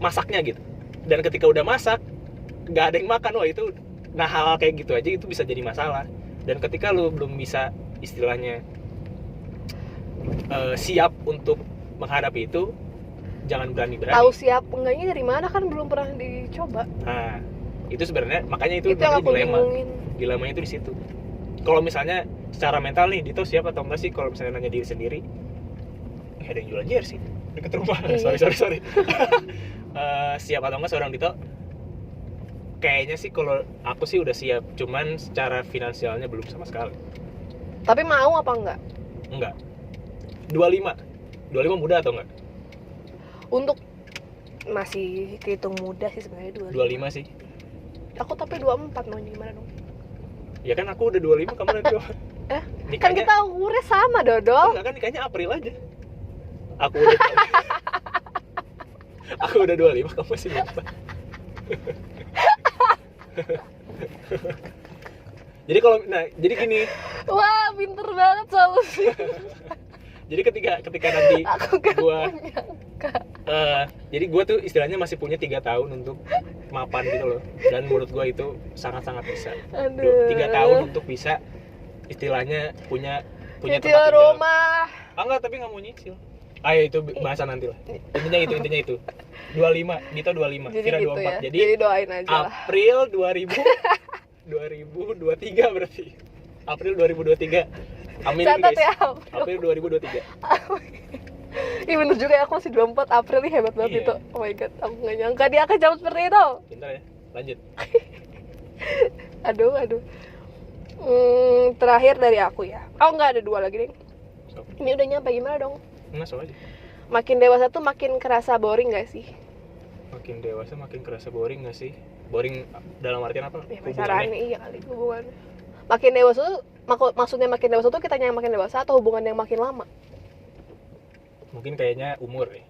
masaknya gitu. Dan ketika udah masak nggak ada yang makan, wah itu, nah hal kayak gitu aja itu bisa jadi masalah. Dan ketika lu belum bisa istilahnya siap untuk menghadapi itu, jangan berani-berani. Tahu siap enggaknya dari mana, kan belum pernah dicoba. Nah, itu sebenarnya makanya itu Itu yang namanya aku bingungin. dilemanya itu di situ. Kalau misalnya secara mental nih Dito siap atau enggak sih kalau misalnya nanya diri sendiri. Ada yang jualan jersey deket rumah. Iya. sorry. Siap atau enggak seorang Dito? Kayaknya sih kalau aku sih udah siap, cuman secara finansialnya belum sama sekali. Tapi mau apa enggak? Enggak. 25 muda atau enggak? Untuk masih kehitung muda sih sebenarnya 25 sih. Aku tapi 24 mau gimana dong? Ya kan aku udah 25, kamu udah 2. Kan Nikahnya kita umurnya sama, Dodo. enggak kan nikahnya April aja. Aku udah Aku udah 25, kamu masih 24. Jadi jadi gini. Wah, pinter banget solusi. Jadi ketika nanti Aku gak gua menyangka. jadi gue tuh istilahnya masih punya 3 tahun untuk mapan gitu loh, dan menurut gue itu sangat bisa. Aduh. 3 tahun untuk bisa istilahnya punya Nyicil tempat tinggal. rumah. Enggak, tapi nggak mau nyicil. Ayo itu bahasan nanti lah. Intinya itu 25, Dito 25, Jadi Vira gitu 24. ya. Jadi doain aja lah. April 2023 berarti. April 2023. Amin Catat guys. ya. April 2023. Iya bener juga ya, aku masih 24 April nih, hebat banget Iya. itu. Oh my god, aku gak nyangka dia akan jawab seperti itu. Pintar ya. Lanjut. Aduh. Terakhir dari aku ya. Oh enggak, ada 2 lagi deh. So, Ini udah nyampe gimana dong? so aja. Makin dewasa tuh makin kerasa boring gak sih? Makin dewasa makin kerasa boring gak sih? Boring dalam artian apa? Ya Hubungannya? pacaran iya kali hubungannya. Makin dewasa tuh maksudnya makin dewasa tuh kitanya yang makin dewasa atau hubungan yang makin lama? Mungkin kayaknya umur ya.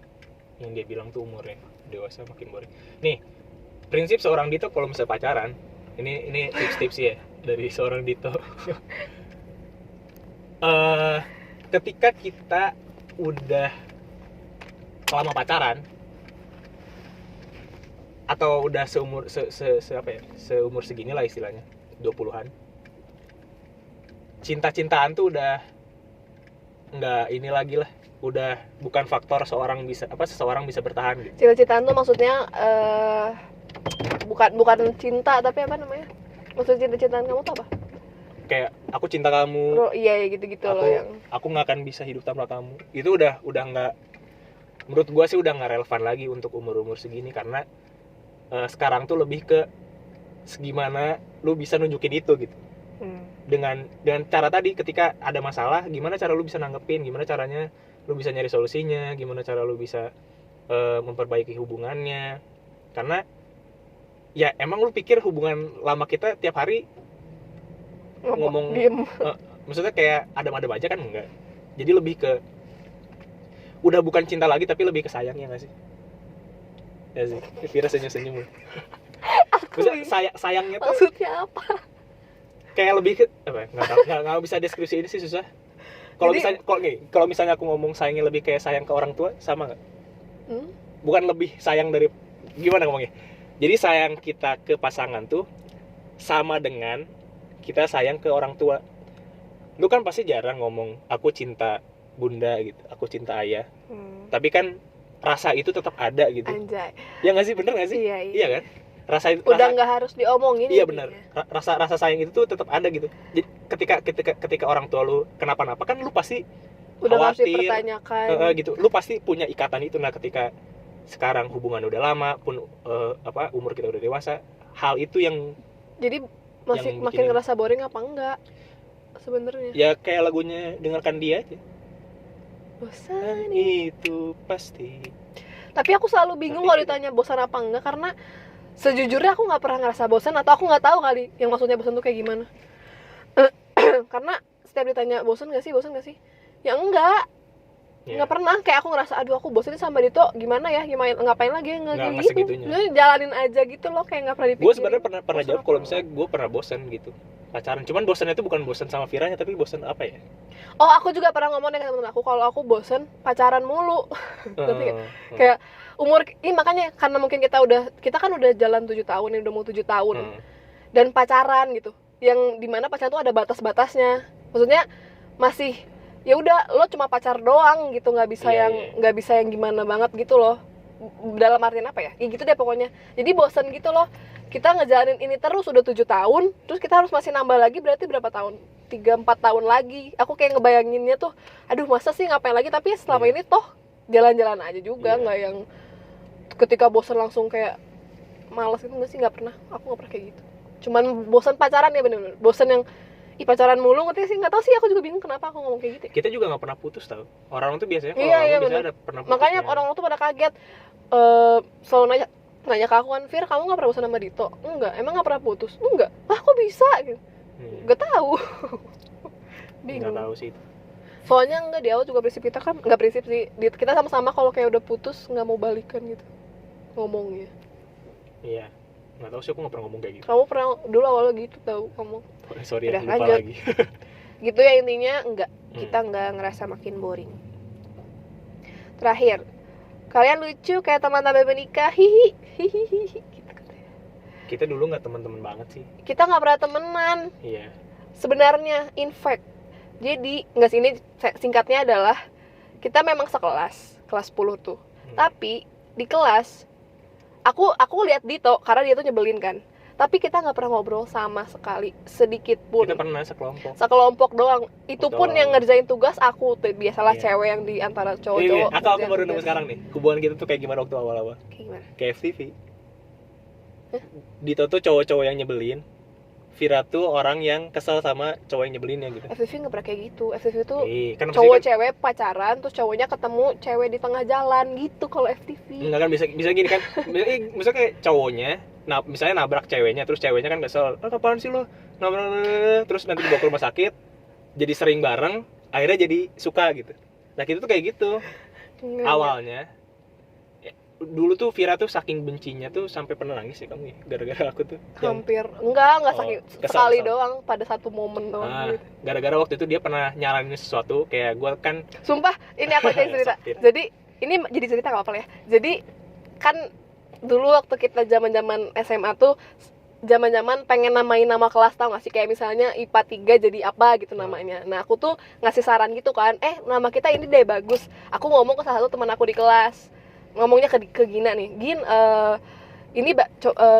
Yang dia bilang tuh umur ya. Dewasa makin boring. Nih, prinsip seorang Dito kalau misalnya pacaran, ini tips-tips ya dari seorang Dito. Ketika kita udah lama pacaran atau udah seumur seumur segini lah istilahnya, 20-an. Cinta-cintaan tuh udah nggak ini lagi lah, udah bukan faktor seseorang bisa bertahan gitu. Cinta-cintaan tuh maksudnya bukan cinta tapi apa namanya? Maksud cinta-cintaan kamu tuh apa? Kayak aku cinta kamu, Iya gitu-gitu loh yang aku nggak akan bisa hidup tanpa kamu. Itu udah nggak, menurut gua sih udah nggak relevan lagi untuk umur segini, karena sekarang tuh lebih ke segimana lu bisa nunjukin itu gitu. Dengan cara tadi, ketika ada masalah gimana cara lu bisa nanggepin, gimana caranya lu bisa nyari solusinya, gimana cara lu bisa memperbaiki hubungannya. Karena ya emang lu pikir hubungan lama kita tiap hari ngomong diem. maksudnya kayak adem-adem aja kan? Enggak. Jadi lebih ke udah bukan cinta lagi tapi lebih ke sayangnya nggak sih? Ya sih, Vira senyum-senyum loh. Maksudnya sayangnya tuh Maksudnya apa? kayak lebih ke apa ya? Nggak bisa deskripsi ini sih, susah. Kalau Jadi- misalnya kalau misalnya aku ngomong sayangnya lebih kayak sayang ke orang tua, sama nggak? Bukan lebih sayang dari, gimana ngomongnya? Jadi sayang kita ke pasangan tuh sama dengan kita sayang ke orang tua. Lu kan pasti jarang ngomong aku cinta bunda gitu, aku cinta ayah. Tapi kan rasa itu tetap ada gitu. Anjay. Ya nggak sih, bener nggak sih? Iya. Kan? Rasa itu Udah nggak harus diomongin. iya intinya. benar. Rasa sayang itu tuh tetap ada gitu. Jadi ketika orang tua lu kenapa-napa kan lu pasti Udah nggak harus khawatir, dipertanyakan. gitu. Lu pasti punya ikatan itu. Nah, ketika sekarang hubungan udah lama pun umur kita udah dewasa, hal itu yang Jadi masih yang makin bikin- ngerasa boring apa enggak sebenarnya? ya kayak lagunya dengarkan dia aja. Bosan. Itu pasti. Tapi aku selalu bingung kalau ditanya bosan apa enggak, karena sejujurnya aku nggak pernah ngerasa bosan, atau aku nggak tahu kali yang maksudnya bosan tuh kayak gimana. Karena setiap ditanya bosan nggak sih, ya enggak. Ya. Nggak pernah kayak aku ngerasa aduh aku bosan sama Dito, gimana ya, ngapain lagi, nggak Nggak gitu. segitunya. Nggak, jalanin aja gitu loh, kayak nggak pernah dipikirin. Gue sebenarnya pernah Bosan jawab apa kalau enggak. misalnya gue pernah bosan gitu pacaran. Cuman bosannya itu bukan bosan sama Viranya, tapi bosan apa ya? Oh, aku juga pernah ngomong dengan temen aku kalau aku bosan pacaran mulu. Ngerti nggak? Kayak umur ini, makanya karena mungkin kita kan udah jalan 7 tahun nih, udah mau 7 tahun. Dan pacaran gitu, yang dimana pacaran tuh ada batas-batasnya. Maksudnya masih ya udah, lo cuma pacar doang gitu, nggak bisa Iya, yang iya. nggak bisa yang gimana banget gitu loh. dalam artian apa ya? Ya gitu deh pokoknya. Jadi bosan gitu loh. Kita ngejalanin ini terus udah 7 tahun, terus kita harus masih nambah lagi, berarti berapa tahun? 3-4 tahun lagi. Aku kayak ngebayanginnya tuh, aduh masa sih ngapain lagi, tapi selama ini toh jalan-jalan aja juga, nggak yang ketika bosan langsung kayak malas gitu. Nggak sih, nggak pernah. Aku nggak pernah kayak gitu. Cuman bosan pacaran ya, bener-bener bosan yang pacaran mulu, ngerti sih, nggak tahu sih, aku juga bingung kenapa aku ngomong kayak gitu ya. Kita juga nggak pernah putus tau. Orang tuh biasanya kalau Iya, orang iya, biasanya bener. ada pernah putusnya. Makanya orang tuh pada kaget, selalu nanya ke aku kan, Fir, kamu nggak pernah bosan sama Dito? Enggak. Emang nggak pernah putus? Enggak. Ah, kok bisa gitu? Nggak tahu. Nggak Bingung. tahu sih. Soalnya enggak, di awal juga prinsip kita kan, nggak prinsip sih, kita sama-sama kalau kayak udah putus nggak mau balikan gitu ngomongnya. Iya. Nggak tahu sih, aku nggak pernah ngomong kayak gitu. Kamu pernah dulu awalnya gitu tahu ngomong Sorry Udah, ya, lupa lanjut. lagi. gitu ya, intinya enggak, kita nggak ngerasa makin boring. Terakhir, kalian lucu kayak teman-teman menikah, hihi hihihi gitu katanya. Kita dulu nggak teman-teman banget sih. Kita nggak pernah temenan Iya. sebenarnya, in fact. Jadi nggak, sini singkatnya adalah kita memang sekelas, kelas 10 tuh. Tapi di kelas aku lihat Dito karena dia tuh nyebelin kan. Tapi kita nggak pernah ngobrol sama sekali, sedikit pun. Kita pernah sekelompok. Sekelompok doang. Itu pun Betul. yang ngerjain tugas aku tuh, biasalah Iya. cewek yang di antara Ini, cowok-cowok. aku ngerjain baru nemu tugas. sekarang nih. Hubungan kita tuh kayak gimana waktu awal-awal. Kayak gimana? Kayak FTV. Dito tuh cowok-cowok yang nyebelin. Vira tuh orang yang kesel sama cowok yang nyebelinnya gitu. FTV nggak pernah kayak gitu. FTV tuh Kan cowok maksudnya cewek pacaran, terus cowoknya ketemu cewek di tengah jalan gitu kalau FTV. enggak kan, bisa gini kan. Misalnya kayak cowoknya misalnya nabrak ceweknya, terus ceweknya kan kesel. Kapan sih lo nabrak, terus nanti dibawa ke rumah sakit. Jadi sering bareng, akhirnya jadi suka gitu. Nah, kita tuh kayak gitu. Enggak. Awalnya dulu tuh Vira tuh saking bencinya tuh sampai pernah nangis ya kamu ya, gara-gara aku tuh yang Hampir enggak Oh, sakit, kesel, sekali kesel. doang pada satu momen doang gitu. gara-gara waktu itu dia pernah nyaranin sesuatu, kayak gue kan Sumpah, ini aku aja cerita. Sopir. Jadi ini jadi cerita nggak apa-apa ya. Jadi kan dulu waktu kita zaman-zaman SMA tuh, zaman-zaman pengen namain nama kelas, tau gak sih, kayak misalnya IPA 3 jadi apa gitu namanya. Nah, aku tuh ngasih saran gitu kan, nama kita ini deh bagus. Aku ngomong ke salah satu teman aku di kelas, ngomongnya ke Gina nih, Gin,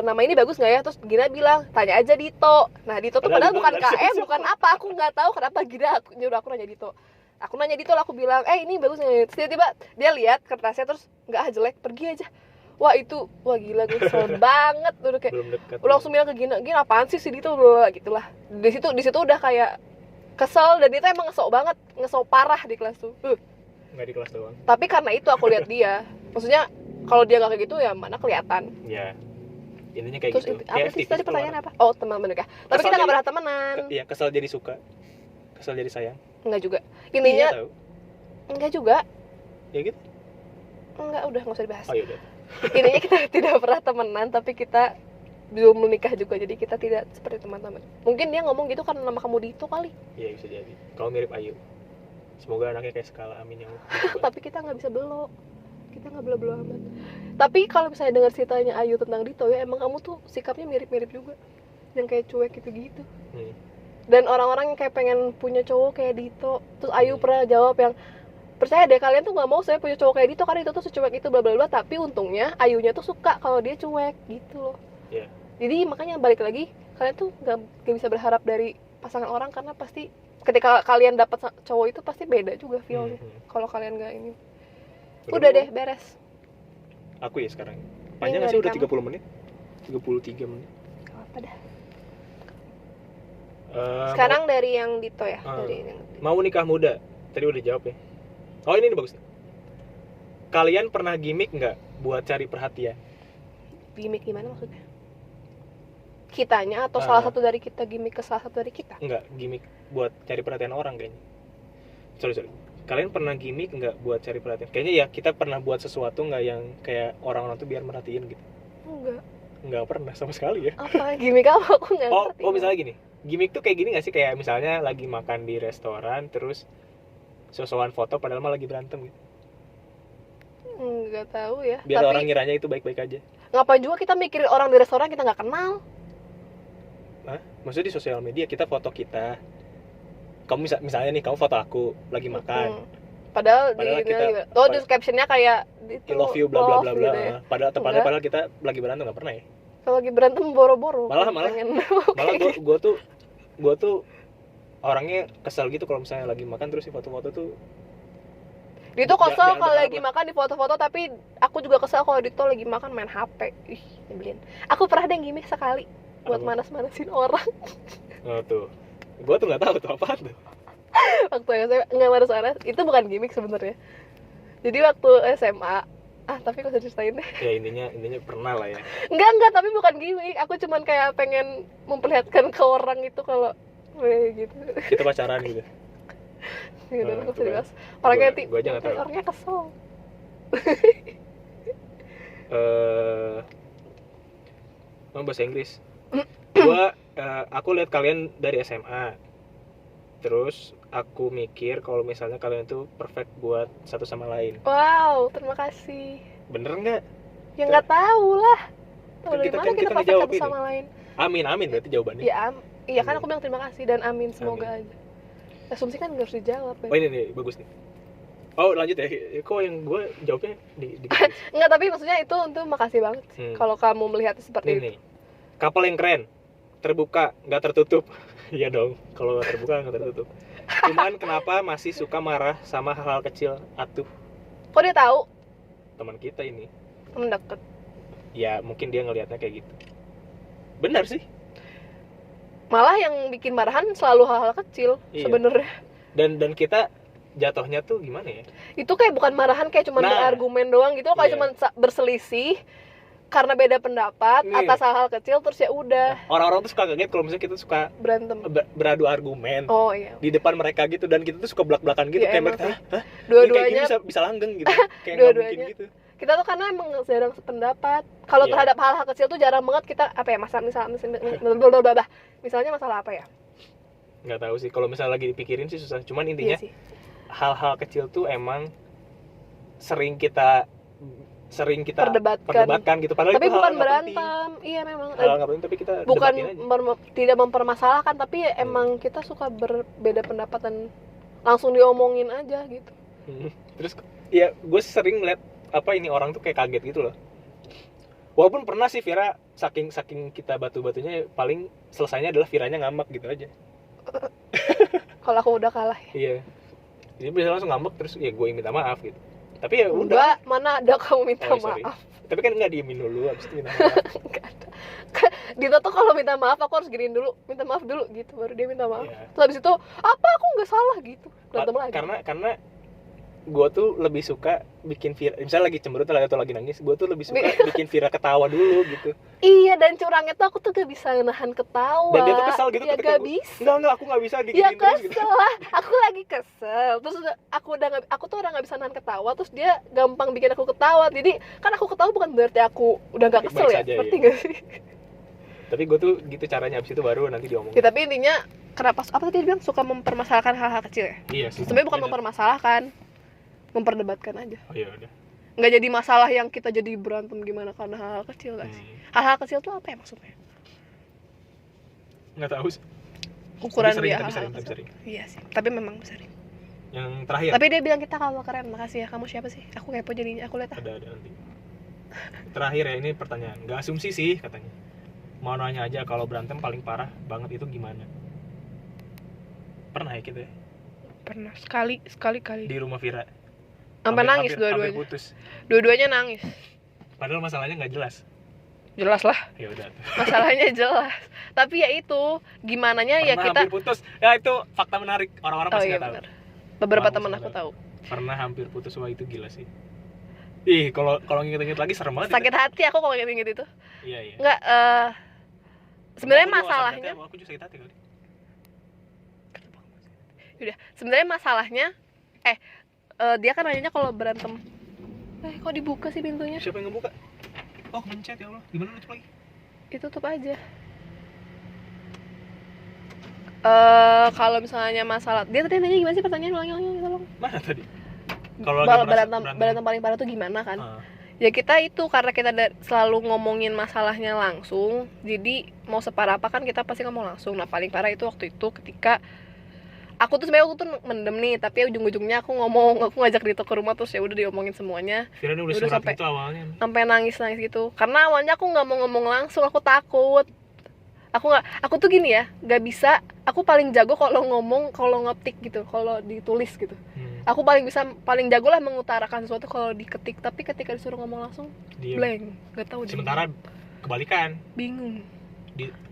nama ini bagus nggak ya? Terus Gina bilang, tanya aja Dito. Nah, Dito tuh padahal bukan KM, bukan apa, aku nggak tahu kenapa Gina nyuruh aku nanya Dito. Aku nanya Dito, aku bilang, ini bagus nggak ya? Terus tiba-tiba dia lihat kertasnya, terus nggak, jelek, pergi aja. Wah gila, gue kesel banget, udah kayak belum dekat. langsung bilang ke Gina, apaan sih si Dito, bla gitulah. Di situ udah kayak kesel, dan Dito emang ngesok banget, ngesok parah di kelas tuh. Nggak di kelas doang. Tapi karena itu aku lihat dia, maksudnya kalau dia nggak kayak gitu ya mana kelihatan. Ya, intinya kayak Terus gitu. apa Kayak sih FTV tadi setelah pertanyaan apa? Oh, teman menikah. Tapi Kesel kita nggak jadi- pernah temenan. Iya, kesel jadi suka, kesel jadi sayang. Enggak juga. Intinya Iya, tahu. enggak juga. Ya gitu. Enggak, udah nggak usah dibahas. Oh, yaudah. Intinya kita tidak pernah temenan, tapi kita belum menikah juga, jadi kita tidak seperti teman-teman. Mungkin dia ngomong gitu karena nama kamu Dito kali. Iya, bisa jadi. Kamu mirip Ayu. Semoga anaknya kayak Skala, amin ya Allah. Tapi kita nggak bisa belok. Kita nggak belo-belo amat. Tapi kalau misalnya dengar ceritanya Ayu tentang Dito ya, emang kamu tuh sikapnya mirip-mirip juga, yang kayak cuek gitu-gitu. Dan orang-orang yang kayak pengen punya cowok kayak Dito. Terus Ayu pernah jawab yang, percaya deh kalian tuh nggak mau saya punya cowok kayak Dito karena Dito tuh secuek itu bla bla bla. Tapi untungnya Ayunya tuh suka kalau dia cuek gitu loh. Iya. Jadi makanya balik lagi, kalian tuh nggak bisa berharap dari pasangan orang, karena pasti ketika kalian dapat cowok itu pasti beda juga feelnya. Kalau kalian nggak ini. Udah deh, beres. Aku ya sekarang. Panjang nggak dari sih, udah kamu. 30 menit? 33 menit. Gak apa dah. Eh, Sekarang dari yang Dito ya, Ah. dari yang mau nikah muda. Tadi udah jawab ya. Oh, ini bagus. Kalian pernah gimmick nggak buat cari perhatian? gimmick gimana maksudnya? Kitanya atau salah satu dari kita gimmick ke salah satu dari kita? Enggak, gimmick buat cari perhatian orang kayaknya. Sorry. Kalian pernah gimmick nggak buat cari perhatian? Kayaknya ya kita pernah buat sesuatu nggak yang kayak orang-orang tuh biar merhatiin gitu. Enggak. Nggak pernah sama sekali ya. Apa gimmick apa? Aku nggak ngerti. Oh misalnya gini. Gimmick tuh kayak gini nggak sih? Kayak misalnya lagi makan di restoran terus sosokan foto padahal mah lagi berantem gitu. Nggak tahu ya. Biar Tapi orang ngiranya itu baik-baik aja. ngapain juga kita mikirin orang di restoran kita nggak kenal? Hah? Maksudnya di sosial media kita foto kita. Kamu misalnya nih kamu foto aku lagi makan. Padahal di Padahal kita- email di captionnya kayak I love you bla bla bla bla. gitu ya. Padahal tepatnya padahal kita lagi berantem nggak pernah ya. Kalau lagi berantem boro-boro. Malah- pengen Malah gue tuh orangnya kesel gitu kalau misalnya lagi makan terus di foto-foto tuh. dia tuh kesel Jangan kalau berharap lagi lah. makan di foto-foto, tapi aku juga kesel kalau Dito lagi makan main HP. Ih, nyebelin. Aku pernah deh gimmick sekali buat Apa? manas-manasin orang. Oh tuh. Gue tuh nggak tahu tuh apaan tuh. Waktu SMA nggak manas-manas, itu bukan gimmick sebenarnya. Jadi waktu SMA, tapi gak usah ceritain deh. Ya intinya pernah lah ya. Enggak, tapi bukan gimmick. Aku cuman kayak pengen memperlihatkan ke orang itu kalau gitu. Kita pacaran gitu. Ya udah, aku tuh kan. serius. Orangnya Gua aja nggak tahu. orangnya kesel. Bahasa Inggris. Aku lihat kalian dari SMA. Terus aku mikir kalau misalnya kalian tuh perfect buat satu sama lain. Wow, terima kasih. Bener nggak? Ya nggak tahu lah. Tahu Kan dari kita- mana kan kita kita perfect ngejawab satu ini. sama lain? Amin berarti jawabannya. Iya kan aku bilang terima kasih dan amin semoga Amin. aja. Asumsi kan nggak harus dijawab ya. Oh ini nih bagus nih. Oh lanjut ya. Kok yang gue jawabnya di Enggak, tapi maksudnya itu untuk makasih banget sih. Kalau kamu melihat seperti Ini itu. nih. Kapal yang keren. Terbuka, nggak tertutup. Iya dong. Kalau terbuka nggak tertutup. Cuman kenapa masih suka marah sama hal-hal kecil? Atuh, Kok dia tahu? teman kita ini. Temen deket. Ya mungkin dia ngelihatnya kayak gitu. Benar sih. Malah yang bikin marahan selalu hal-hal kecil Iya. sebenarnya. Dan kita jatuhnya tuh gimana ya? Itu kayak bukan marahan, kayak cuma Nah. berargumen doang gitu, kayak Iya. cuma berselisih karena beda pendapat Nih. atas hal-hal kecil, terus ya udah Orang-orang tuh suka kaget kalau misalnya kita suka berantem. beradu argumen Oh iya. di depan mereka gitu, dan kita tuh suka belak-belakan gitu, Iya, kayak emang mereka, sih. hah? Ini kayak Dua-duanya gini bisa langgeng gitu. Kayak nggak Dua-duanya. mungkin gitu. kita tuh karena emang jarang sependapat. Kalau Iya. terhadap hal-hal kecil tuh jarang banget kita apa ya, misalnya masalah apa ya? Nggak tahu sih, kalau misalnya lagi dipikirin sih susah. Cuman intinya Iya sih. hal-hal kecil tuh emang sering kita Perdebatkan gitu, padahal Tapi itu bukan hal nggak penting. berantem. Iya memang. Hal nggak penting tapi kita Bukan debatin aja. tidak mempermasalahkan, tapi ya emang kita suka berbeda pendapat dan langsung diomongin aja gitu. Terus ya gue sering liat apa ini orang tuh kayak kaget gitu loh. Walaupun pernah sih Vira, saking kita batu-batunya paling selesainya adalah Viranya ngambek gitu aja. Kalau aku udah kalah ya. Iya. Jadi bisa langsung ngambek terus ya gue minta maaf gitu. Tapi ya udah. Enggak, mana ada kamu minta Oh, sorry. maaf. Tapi kan nggak diemin dulu abis itu minta maaf. Enggak ada. Dito tuh kalau minta maaf aku harus giniin dulu, minta maaf dulu gitu, baru dia minta maaf. Iya. Terus habis itu apa aku nggak salah gitu, berantem lagi. Karena gue tuh lebih suka bikin Vira, misalnya lagi cemberut atau lagi nangis, gue tuh lebih suka bikin Vira ketawa dulu gitu. Iya, dan curangnya tuh aku tuh gak bisa nahan ketawa. Dan dia tuh kesal gitu ya ketika gak gua, bisa. Enggak, aku nggak bisa Ya diginiin terus gitu. kesel lah, aku lagi kesel. Terus aku tuh orang nggak bisa nahan ketawa, terus dia gampang bikin aku ketawa. Jadi kan aku ketawa bukan berarti aku udah gak kesel Baik ya, saja, ngerti ya. gak sih? Tapi gue tuh gitu caranya, abis itu baru nanti diomongin. Ya, tapi intinya kenapa apa tadi dia bilang suka mempermasalahkan hal-hal kecil ya? Iya sih. Sebenarnya bukan Beda. mempermasalahkan, memperdebatkan aja. Oh iya udah. Nggak jadi masalah yang kita jadi berantem gimana karena hal-hal kecil gak sih? Hal-hal kecil tuh apa ya maksudnya? Nggak tahu sih. Ukuran Tapi sering, dia tapi hal-hal sering, tapi kecil. sering. Iya sih, tapi memang sering. Yang terakhir Tapi dia bilang kita kalau keren, makasih ya. Kamu siapa sih? Aku kepo jadinya, aku lihat ah. ada nanti. Terakhir ya, ini pertanyaan. Nggak asumsi sih katanya. Mau nanya aja, kalau berantem paling parah banget itu gimana? Pernah ya kita ya? Pernah sekali Di rumah Vira. sampai nangis Hampir dua-duanya. putus. Dua-duanya nangis. Padahal masalahnya nggak jelas. Jelas lah, Ya udah. masalahnya jelas. Tapi ya itu, gimananya ya Pernah kita. hampir putus. Ya itu fakta menarik. Orang-orang Oh pasti iya nggak tahu. benar. Beberapa Orang teman pasti aku nggak tahu. Pernah hampir putus, wah itu gila sih. Ih, kalau nginget-nginget lagi serem banget. Sakit hati aku kalau inget itu. Iya, iya. Enggak, sebenarnya Aku juga masalahnya. sakit hati, aku juga sakit hati kali. Udah, sebenarnya masalahnya dia kan nanyanya kalau berantem. Kok dibuka sih pintunya? Siapa yang ngebuka? Oh, mencet ya Allah. Gimana nutup lagi? Tutup aja. Kalau misalnya masalah, dia tadi nanya gimana sih, pertanyaan ulangi tolong. Mana tadi? Kalau lagi merasa Berantem paling parah tuh gimana kan? Ah, Ya kita itu karena kita selalu ngomongin masalahnya langsung, jadi mau separah apa kan kita pasti ngomong langsung. Nah paling parah itu waktu itu ketika aku tuh sebenarnya aku tuh mendem nih, tapi ujung-ujungnya aku ngajak Dito ke rumah, terus ya udah diomongin semuanya. Vira udah Udah surat sampai- itu awalnya. Sampai nangis gitu. Karena awalnya aku nggak mau ngomong langsung, aku takut. Aku tuh gini ya, nggak bisa. Aku paling jago kalau ngomong, kalau ngetik gitu, kalau ditulis gitu. Aku paling jago lah mengutarakan sesuatu kalau diketik, tapi ketika disuruh ngomong langsung Diem. blank, nggak tahu. Sementara kebalikan. bingung.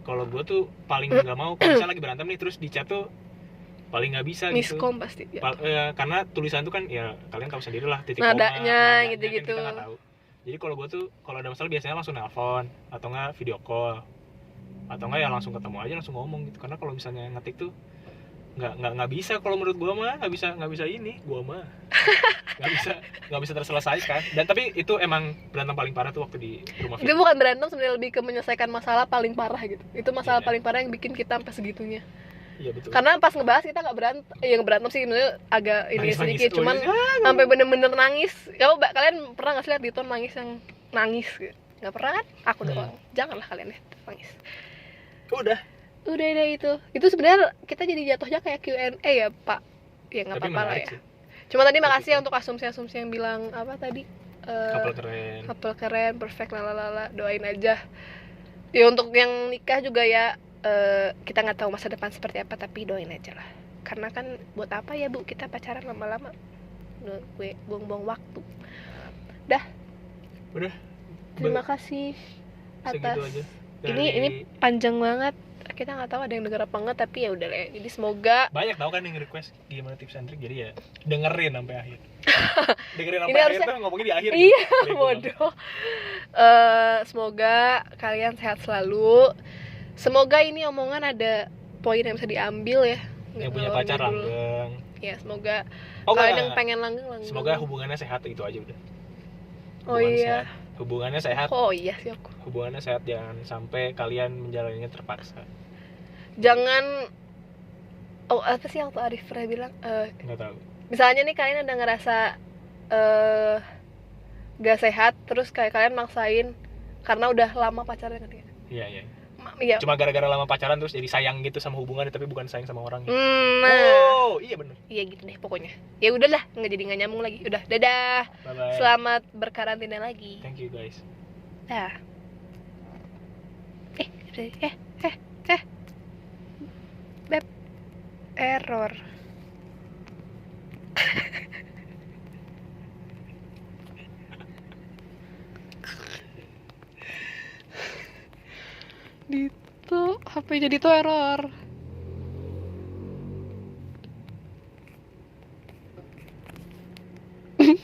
Kalau gue tuh paling nggak mau kalau misalnya lagi berantem nih terus di chat tuh paling nggak bisa gitu. Miskom pasti ya. Karena tulisan tuh kan ya kalian tahu sendiri lah titik Nadanya, koma, gitu-gitu. kan kita nggak tahu. Jadi kalau gue tuh kalau ada masalah biasanya langsung nelpon atau nggak video call atau nggak ya langsung ketemu aja langsung ngomong gitu. Karena kalau misalnya ngetik tuh nggak bisa, kalau menurut gue mah nggak bisa ini gue mah nggak bisa terselesaikan. Dan tapi itu emang berantem paling parah tuh waktu di rumah Itu bukan berantem, sebenarnya lebih ke menyelesaikan masalah paling parah gitu. Itu masalah Iya. paling parah yang bikin kita sampai segitunya. Iya betul. Karena pas ngebahas kita nggak berantem, berantem sih sebenarnya agak ini Nangis-nangis. sedikit, Oh, cuman iya. sampai bener-bener nangis. Kalian pernah nggak sih lihat Dito nangis yang nangis gitu? Nggak pernah kan? Aku doang. Janganlah kalian ya nangis. Udah itu sebenarnya kita jadi jatuhnya kayak Q&A ya Pak. Ya nggak Tapi apa-apa lah menarik ya. sih. Cuma tadi Tapi makasih ya kan- untuk asumsi-asumsi yang bilang apa tadi? Couple keren. Couple keren, perfect, lalala, doain aja. Ya untuk yang nikah juga ya, kita nggak tahu masa depan seperti apa, tapi doain aja lah. Karena kan buat apa ya Bu kita pacaran lama-lama? Gue buang-buang waktu. Udah. Terima kasih Segitu atas. aja. Ini panjang banget. Kita nggak tahu ada yang denger apa enggak, tapi ya udah lah. Jadi semoga banyak tau kan yang request gimana tips and trick, jadi ya dengerin sampai akhir. Dengerin sampai Ini akhir harusnya- tuh ngomongin di akhir. Iya, gitu. Bego banget. bodoh. Semoga kalian sehat selalu. Semoga ini omongan ada poin yang bisa diambil ya. Yang punya Ngalor pacar ngidul. langgeng. Ya, semoga Oh kalian enggak, yang pengen langgeng. semoga hubungannya sehat, itu aja udah. Oh Hubungan iya. sehat. Hubungannya sehat. Oh iya sih aku. Hubungannya sehat, jangan sampai kalian menjalaninya terpaksa. Jangan apa sih yang waktu Arif pernah bilang? Nggak tahu. Misalnya nih kalian udah ngerasa gak sehat, terus kayak kalian maksain karena udah lama pacaran kan ya? Iya, iya. Iya. Cuma gara-gara lama pacaran terus jadi sayang gitu sama hubungannya, tapi bukan sayang sama orangnya. Nah, Oh, iya bener. iya gitu deh pokoknya. Ya udahlah, nggak nyambung lagi. Udah, dadah. Bye-bye. Selamat berkarantina lagi. Thank you guys. Dah. Beb. Error. Dito, HP jadi tuh error.